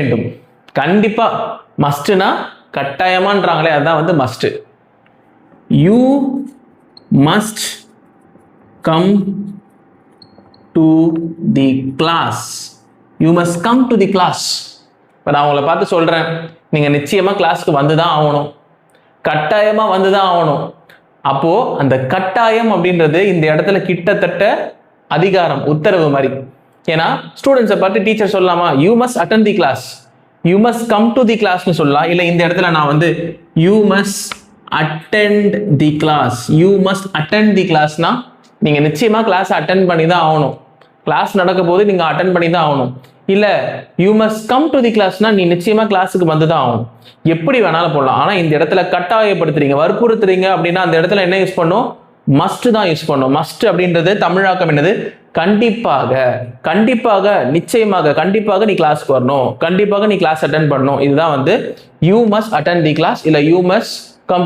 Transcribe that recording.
வேண்டும். கண்டிப்பா மஸ்ட்னா கட்டாயமான்றாங்களே, அதான் வந்து must. You must come to the class. You must come to the class. இப்போ நான் உங்களை பார்த்து சொல்றேன், நீங்க நிச்சயமா கிளாஸ்க்கு வந்துதான் ஆகணும், கட்டாயமா வந்துதான் ஆகணும். அப்போ அந்த கட்டாயம் அப்படின்றது இந்த இடத்துல கிட்டத்தட்ட அதிகாரம், உத்தரவு மாதிரி. ஏன்னா ஸ்டூடெண்ட்ஸை பார்த்து டீச்சர் சொல்லலாமா, you must attend the class, you must come to the கிளாஸ்னு சொல்லலாம். இல்லை இந்த இடத்துல நான் வந்து you must attend the class, you must attend the கிளாஸ்னா நீங்க நிச்சயமா கிளாஸ் அட்டெண்ட் பண்ணி தான் ஆகணும். கிளாஸ் நடக்க போது நீங்க அட்டெண்ட் பண்ணி தான் ஆகணும். இல்ல you must come to the கிளாஸ்னா நீ நிச்சயமா கிளாஸுக்கு வந்து தான் ஆகணும். எப்படி வேணாலும் போடலாம். ஆனா இந்த இடத்துல கட்டாயப்படுத்துறீங்க, வற்புறுத்துறீங்க அப்படின்னா அந்த இடத்துல என்ன யூஸ் பண்ணும், மஸ்ட் தான் யூஸ் பண்ணும். மஸ்ட் அப்படின்றது தமிழாக்கம் என்னது, கண்டிப்பாக, கண்டிப்பாக, நிச்சயமாக, கண்டிப்பாக நீ கிளாஸ்க்கு வரணும், கண்டிப்பாக நீ கிளாஸ் அட்டெண்ட் பண்ணணும். இதுதான் வந்து you must attend the class, இல்ல யூ மஸ்ட் கம் டு